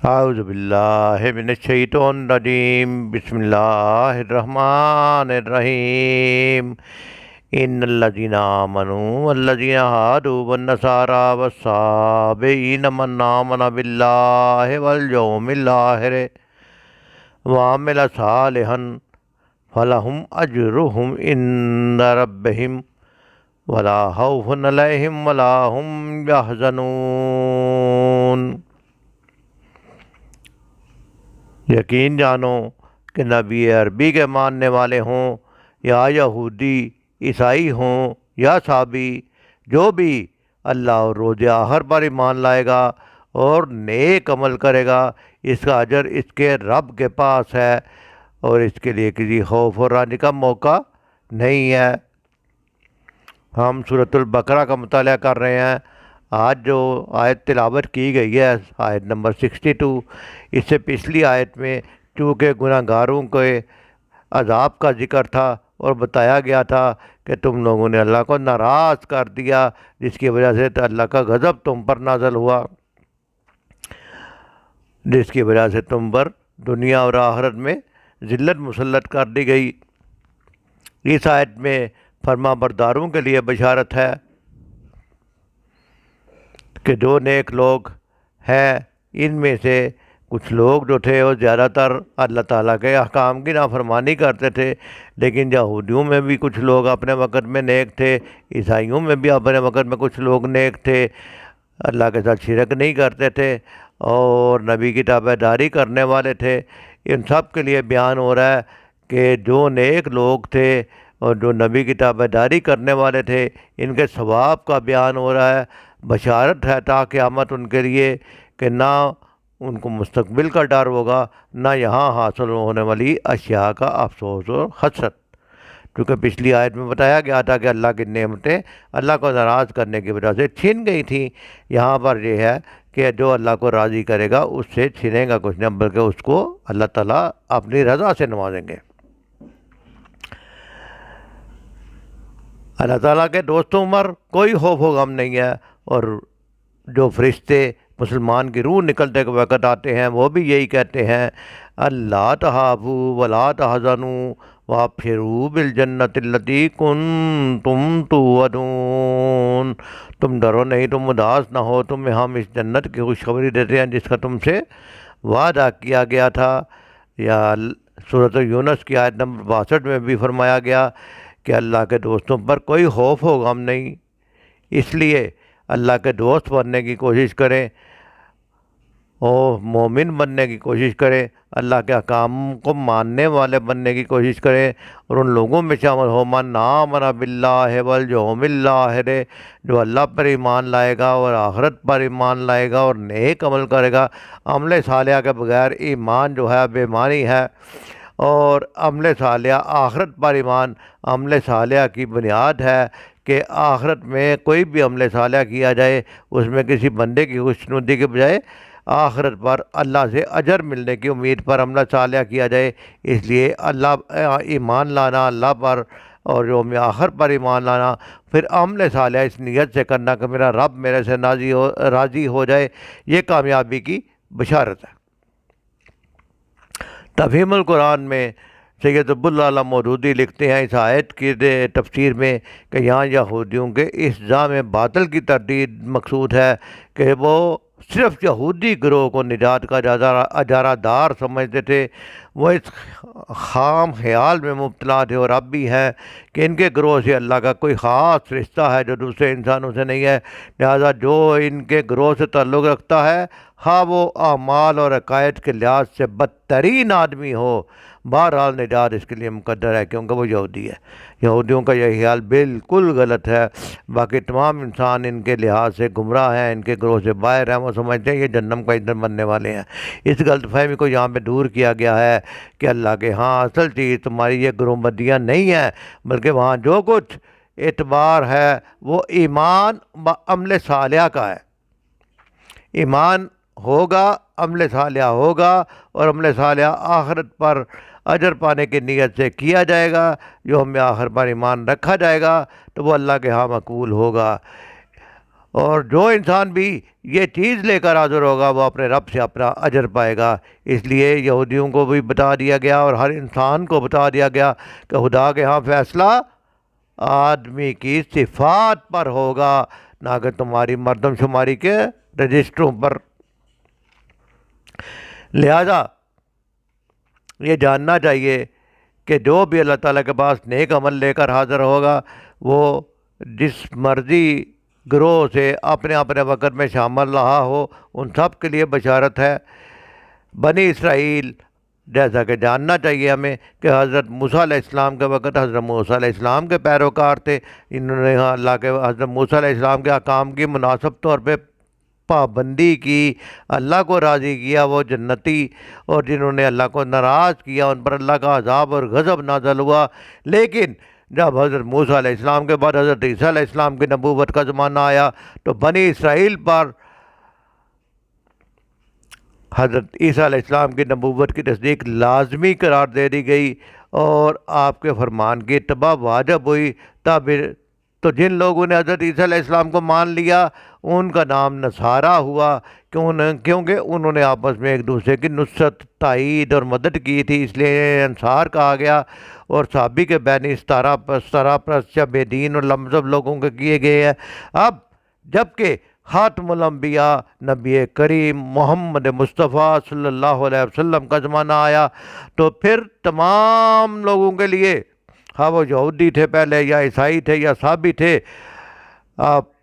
اعوذ باللہ من الشیطان الرجیم بسم اللہ الرحمن الرحیم ان الذین آمنوا والذین ہادوا والنصارى والصابئین من آمن باللہ والیوم الآخر وعمل صالحا فلہم اجرہم عند ربہم ولا خوف علیہم ولا هم یحزنون۔ یقین جانو کہ نبی عربی کے ماننے والے ہوں یا یہودی عیسائی ہوں یا صابی، جو بھی اللہ اور روز آخر پر ایمان لائے گا اور نیک عمل کرے گا، اس کا اجر اس کے رب کے پاس ہے اور اس کے لیے کسی خوف اور رنج کا موقع نہیں ہے۔ ہم سورۃ البقرہ کا مطالعہ کر رہے ہیں۔ آج جو آیت تلاوت کی گئی ہے آیت نمبر 62، اس سے پچھلی آیت میں چونکہ گناہ گاروں کے عذاب کا ذکر تھا اور بتایا گیا تھا کہ تم لوگوں نے اللہ کو ناراض کر دیا، جس کی وجہ سے اللہ کا غضب تم پر نازل ہوا، جس کی وجہ سے تم پر دنیا اور آخرت میں ذلت مسلط کر دی گئی۔ اس آیت میں فرما برداروں کے لیے بشارت ہے کہ جو نیک لوگ ہیں، ان میں سے کچھ لوگ جو تھے وہ زیادہ تر اللہ تعالیٰ کے احکام کی نافرمانی کرتے تھے، لیکن یہودیوں میں بھی کچھ لوگ اپنے وقت میں نیک تھے، عیسائیوں میں بھی اپنے وقت میں کچھ لوگ نیک تھے، اللہ کے ساتھ شرک نہیں کرتے تھے اور نبی کی تابع داری کرنے والے تھے۔ ان سب کے لیے بیان ہو رہا ہے کہ جو نیک لوگ تھے اور جو نبی کی تابع داری کرنے والے تھے، ان کے ثواب کا بیان ہو رہا ہے۔ بشارت ہے تا قیامت ان کے لیے کہ نہ ان کو مستقبل کا ڈر ہوگا، نہ یہاں حاصل ہونے والی اشیاء کا افسوس اور حسرت۔ کیونکہ پچھلی آیت میں بتایا گیا تھا کہ اللہ کی نعمتیں اللہ کو ناراض کرنے کی وجہ سے چھن گئی تھیں، یہاں پر یہ ہے کہ جو اللہ کو راضی کرے گا اس سے چھنے گا کچھ نہیں، بلکہ اس کو اللہ تعالیٰ اپنی رضا سے نوازیں گے۔ اللہ تعالیٰ کے دوستوں پر کوئی خوف و غم نہیں ہے، اور جو فرشتے مسلمان کی روح نکلتے کے وقت آتے ہیں وہ بھی یہی کہتے ہیں، اللہ تخافوا ولا تحزنوا وابشروا بالجنۃ التی کنتم توعدون۔ تم ڈرو نہیں، تم اداس نہ ہو، تمہیں ہم اس جنت کی خوشخبری دیتے ہیں جس کا تم سے وعدہ کیا گیا تھا۔ یا سورۃ یونس کی آیت نمبر 62 میں بھی فرمایا گیا کہ اللہ کے دوستوں پر کوئی خوف و غم نہیں، اس لیے اللہ کے دوست بننے کی کوشش کریں اور مومن بننے کی کوشش کریں، اللہ کے احکام کو ماننے والے بننے کی کوشش کریں، اور ان لوگوں میں شامل ہو من آمن باللہ والیوم الآخر، جو اللہ پر ایمان لائے گا اور آخرت پر ایمان لائے گا اور نیک عمل کرے گا۔ عمل صالحہ کے بغیر ایمان جو ہے بے معنی ہے، اور عمل صالحہ آخرت پر ایمان عمل صالحہ کی بنیاد ہے کہ آخرت میں کوئی بھی عمل صالحہ کیا جائے اس میں کسی بندے کی خوشنودی کے بجائے آخرت پر اللہ سے اجر ملنے کی امید پر عمل صالحہ کیا جائے۔ اس لیے ایمان لانا اللہ پر اور یوم آخر پر ایمان لانا، پھر عمل صالحہ اس نیت سے کرنا کہ میرا رب میرے سے راضی ہو جائے، یہ کامیابی کی بشارت ہے۔ تفہیم القرآن میں سید عبداللہ مودودی لکھتے ہیں اس آیت کی تفسیر میں کہ یہاں یہودیوں کے اس جام باطل کی تردید مقصود ہے کہ وہ صرف یہودی گروہ کو نجات کا اجارہ دار سمجھتے تھے، وہ اس خام خیال میں مبتلا تھے اور اب بھی ہیں کہ ان کے گروہ سے اللہ کا کوئی خاص رشتہ ہے جو دوسرے انسانوں سے نہیں ہے، لہذا جو ان کے گروہ سے تعلق رکھتا ہے، ہاں وہ اعمال اور عقائد کے لحاظ سے بدترین آدمی ہو، بہرحال نجات اس کے لیے مقدر ہے کیونکہ وہ یہودی ہے۔ یہودیوں کا یہ خیال بالکل غلط ہے، باقی تمام انسان ان کے لحاظ سے گمراہ ہیں، ان کے گروہ سے باہر ہیں، وہ سمجھتے ہیں یہ جہنم کا ایندھن بننے والے ہیں۔ اس غلط فہمی کو یہاں پہ دور کیا گیا ہے کہ اللہ کے ہاں اصل چیز تمہاری یہ گروہ بندیاں نہیں ہیں، بلکہ وہاں جو کچھ اعتبار ہے وہ ایمان و عمل صالحہ کا ہے۔ ایمان ہوگا، عمل صالحہ ہوگا، اور عمل صالحہ آخرت پر اجر پانے کی نیت سے کیا جائے گا، جو ہم آخر پر ایمان رکھا جائے گا تو وہ اللہ کے ہاں مقبول ہوگا۔ اور جو انسان بھی یہ چیز لے کر حاضر ہوگا وہ اپنے رب سے اپنا اجر پائے گا۔ اس لیے یہودیوں کو بھی بتا دیا گیا اور ہر انسان کو بتا دیا گیا کہ خدا کے ہاں فیصلہ آدمی کی صفات پر ہوگا، نہ کہ تمہاری مردم شماری کے رجسٹروں پر۔ لہذا یہ جاننا چاہیے کہ جو بھی اللہ تعالیٰ کے پاس نیک عمل لے کر حاضر ہوگا وہ جس مرضی گروہ سے اپنے اپنے وقت میں شامل رہا ہو ان سب کے لیے بشارت ہے۔ بنی اسرائیل، جیسا کہ جاننا چاہیے ہمیں کہ حضرت موسیٰ علیہ السلام کے وقت حضرت موسیٰ علیہ السلام کے پیروکار تھے، انہوں نے اللہ کے حضرت موسیٰ علیہ السلام کے احکام کی مناسب طور پہ پابندی کی، اللہ کو راضی کیا، وہ جنتی، اور جنہوں نے اللہ کو ناراض کیا ان پر اللہ کا عذاب اور غضب نازل ہوا۔ لیکن جب حضرت موسیٰ علیہ السلام کے بعد حضرت عیسیٰ علیہ السلام کی نبوت کا زمانہ آیا تو بنی اسرائیل پر حضرت عیسیٰ علیہ السلام کی نبوت کی تصدیق لازمی قرار دے دی گئی اور آپ کے فرمان کی اتباع واجب ہوئی۔ تو جن لوگوں نے حضرت عیسیٰ علیہ السلام کو مان لیا ان کا نام نصارہ ہوا، کیونکہ انہوں نے آپس میں ایک دوسرے کی نصرت، تائید اور مدد کی تھی، اس لیے انصار کہا گیا۔ اور صحابی کے بینی ستارہ پرست یا بے دین اور لمذہب لوگوں کے کیے گئے ہیں۔ اب جبکہ خاتم الانبیاء نبی کریم محمد مصطفیٰ صلی اللہ علیہ وسلم کا زمانہ آیا تو پھر تمام لوگوں کے لیے، ہاں وہ یہودی تھے پہلے یا عیسائی تھے یا صحابی تھے، آپ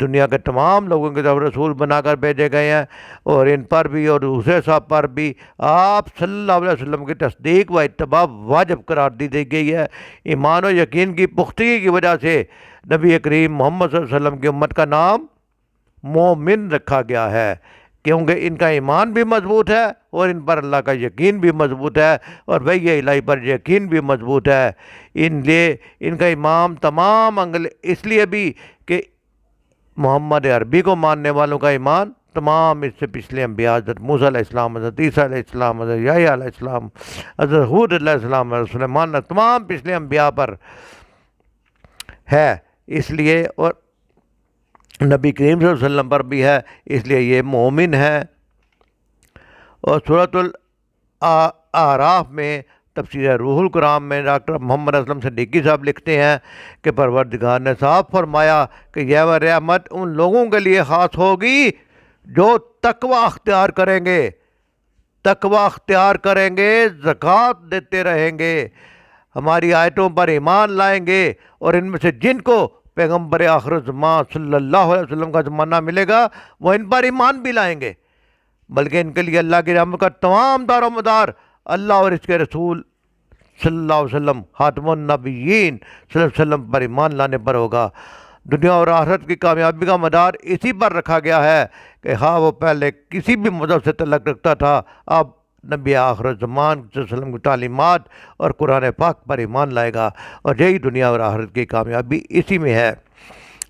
دنیا کے تمام لوگوں کی طرف رسول بنا کر بھیجے گئے ہیں، اور ان پر بھی اور دوسرے سب پر بھی آپ صلی اللہ علیہ وسلم کی تصدیق و اتباع واجب قرار دی گئی ہے۔ ایمان و یقین کی پختگی کی وجہ سے نبی کریم محمد صلی اللہ علیہ وسلم کی امت کا نام مومن رکھا گیا ہے، کیونکہ ان کا ایمان بھی مضبوط ہے اور ان پر اللہ کا یقین بھی مضبوط ہے اور وحی الہی پر یقین بھی مضبوط ہے۔ ان کا ایمان تمام اس لیے بھی کہ محمد عربی کو ماننے والوں کا ایمان تمام اس سے پچھلے انبیاء حضرت موسیٰ علیہ السلام، حضرت عیسیٰ علیہ السلام، حضرت یحییٰ علیہ السلام، حضرت ہود علیہ السلام، حضرت سلیمان، تمام پچھلے انبیاء پر ہے، اس لیے اور نبی کریم صلی اللہ علیہ وسلم پر بھی ہے، اس لیے یہ مومن ہے۔ اور سورۃ الاعراف میں تفسیر روح القرآن میں ڈاکٹر محمد اسلم صدیقی صاحب لکھتے ہیں کہ پروردگار نے صاف فرمایا کہ یہ رحمت ان لوگوں کے لیے خاص ہوگی جو تقوی اختیار کریں گے، تقوی اختیار کریں گے، زکوٰۃ دیتے رہیں گے، ہماری آیتوں پر ایمان لائیں گے، اور ان میں سے جن کو پیغمبر آخر الزمان صلی اللہ علیہ وسلم کا زمانہ ملے گا وہ ان پر ایمان بھی لائیں گے، بلکہ ان کے لیے اللہ کی رحمت کا تمام دار و مدار اللہ اور اس کے رسول صلی اللہ علیہ وسلم خاتم النبیین صلی اللہ علیہ وسلم پر ایمان لانے پر ہوگا۔ دنیا اور آخرت کی کامیابی کا مدار اسی پر رکھا گیا ہے کہ ہاں وہ پہلے کسی بھی مذہب سے تعلق رکھتا تھا، اب نبی آخر الزمان صلی اللہ علیہ وسلم کی تعلیمات اور قرآن پاک پر ایمان لائے گا، اور یہی دنیا اور آخرت کی کامیابی اسی میں ہے،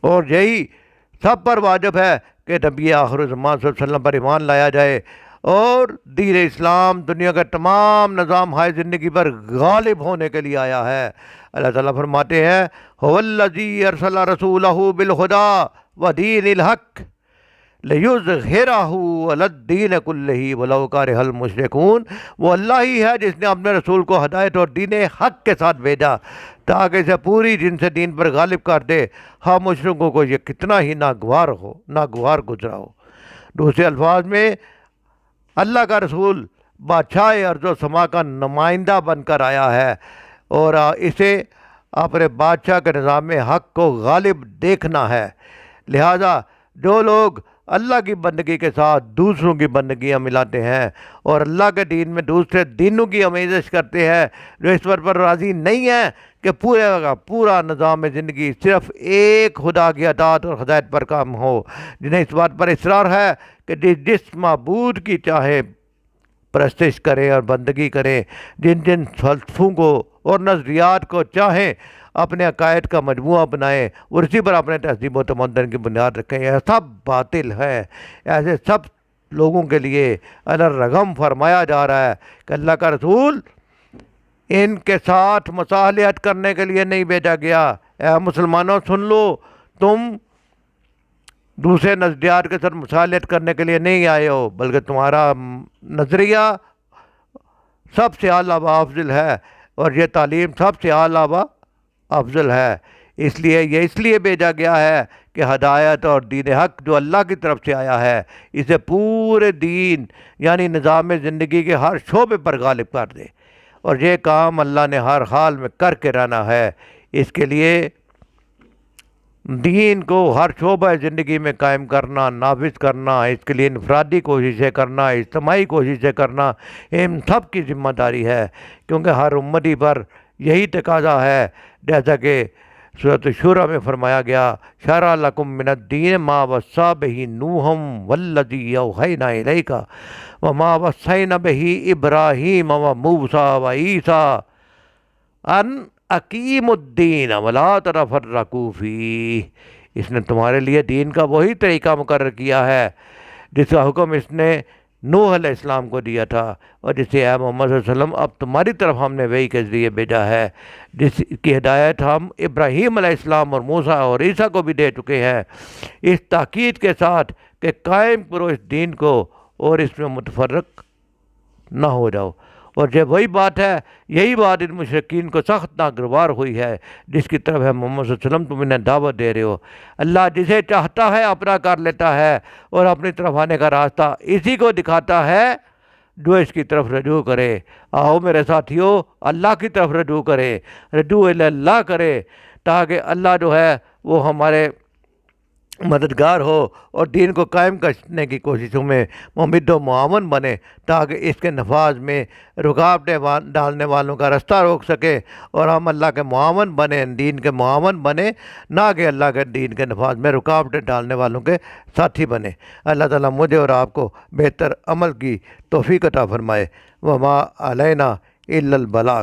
اور یہی سب پر واجب ہے کہ نبی آخر الزمان صلی اللہ علیہ وسلم پر ایمان لایا جائے، اور دین اسلام دنیا کے تمام نظام ہائے زندگی پر غالب ہونے کے لیے آیا ہے۔ اللہ تعالیٰ فرماتے ہیں هو الذی ارسل رسولہ بالہدی ودین الحق لِیُظْہِرَهُ عَلَى الدِّینِ کُلِّهِ وَلَوْ کَرِہَ الْمُشْرِکُونَ، وہ اللہ ہی ہے جس نے اپنے رسول کو ہدایت اور دین حق کے ساتھ بھیجا تاکہ اسے پوری جن سے دین پر غالب کر دے، ہاں مشرکوں کو یہ کتنا ہی ناگوار گزرا ہو۔ دوسرے الفاظ میں اللہ کا رسول بادشاہ ارض و سما کا نمائندہ بن کر آیا ہے، اور اسے اپنے بادشاہ کے نظام حق کو غالب دیکھنا ہے۔ لہذا جو لوگ اللہ کی بندگی کے ساتھ دوسروں کی بندگیاں ملاتے ہیں اور اللہ کے دین میں دوسرے دینوں کی آمیزش کرتے ہیں، جو اس پر راضی نہیں ہیں کہ پورا نظام زندگی صرف ایک خدا کی اطاعت اور ہدایت پر کام ہو، جنہیں اس بات پر اصرار ہے کہ جس معبود کی چاہے پرستش کریں اور بندگی کریں، جن فلسفوں کو اور نظریات کو چاہیں اپنے عقائد کا مجموعہ بنائیں اور اسی پر اپنے تہذیب و تمدن کی بنیاد رکھیں، یہ سب باطل ہے۔ ایسے سب لوگوں کے لیے الرغم فرمایا جا رہا ہے کہ اللہ کا رسول ان کے ساتھ مصالحت کرنے کے لیے نہیں بھیجا گیا۔ اے مسلمانوں سن لو، تم دوسرے نظریات کے ساتھ مصالحت کرنے کے لیے نہیں آئے ہو، بلکہ تمہارا نظریہ سب سے اعلیٰ و افضل ہے، اور یہ تعلیم سب سے اعلیٰ و افضل ہے۔ اس لیے بھیجا گیا ہے کہ ہدایت اور دین حق جو اللہ کی طرف سے آیا ہے، اسے پورے دین یعنی نظام زندگی کے ہر شعبے پر غالب کر دے، اور یہ کام اللہ نے ہر حال میں کر کے رہنا ہے۔ اس کے لیے دین کو ہر شعبہ زندگی میں قائم کرنا، نافذ کرنا، اس کے لیے انفرادی کوششیں کرنا، اجتماعی کوششیں کرنا، ان سب کی ذمہ داری ہے، کیونکہ ہر امتی پر یہی تقاضا ہے، جیسا کہ سورۃ شورى میں فرمایا گیا، شرع لکم من الدین ما وصی بہ نوحا والذی اوحینا الیک وما وصینا بہ ابراہیم وموسیٰ وعیسیٰ ان اقیم الدین ولا تفرقوا فیہ۔ اس نے تمہارے لیے دین کا وہی طریقہ مقرر کیا ہے جس کا حکم اس نے نوح علیہ السلام کو دیا تھا، اور جسے اے محمد صلی اللہ علیہ وسلم اب تمہاری طرف ہم نے وحی کے ذریعے بھیجا ہے، جس کی ہدایت ہم ابراہیم علیہ السلام اور موسیٰ اور عیسیٰ کو بھی دے چکے ہیں، اس تاکید کے ساتھ کہ قائم کرو اس دین کو اور اس میں متفرق نہ ہو جاؤ۔ اور یہ وہی بات ہے، یہی بات ان مشرکین کو سخت ناگوار ہوئی ہے، جس کی طرف ہے محمد صلی اللہ علیہ وسلم تم انہیں دعوت دے رہے ہو۔ اللہ جسے چاہتا ہے اپنا کر لیتا ہے، اور اپنی طرف آنے کا راستہ اسی کو دکھاتا ہے جو اس کی طرف رجوع کرے۔ آؤ میرے ساتھیو، اللہ کی طرف رجوع کرے، رجوع اللہ کرے، تاکہ اللہ جو ہے وہ ہمارے مددگار ہو اور دین کو قائم کرنے کی کوششوں میں ممد و معاون بنے، تاکہ اس کے نفاذ میں رکاوٹیں ڈالنے والوں کا رستہ روک سکے، اور ہم اللہ کے معاون بنے، دین کے معاون بنے، نہ کہ اللہ کے دین کے نفاذ میں رکاوٹیں ڈالنے والوں کے ساتھی بنے۔ اللہ تعالیٰ مجھے اور آپ کو بہتر عمل کی توفیق عطا فرمائے۔ وما علینا الا البلاغ۔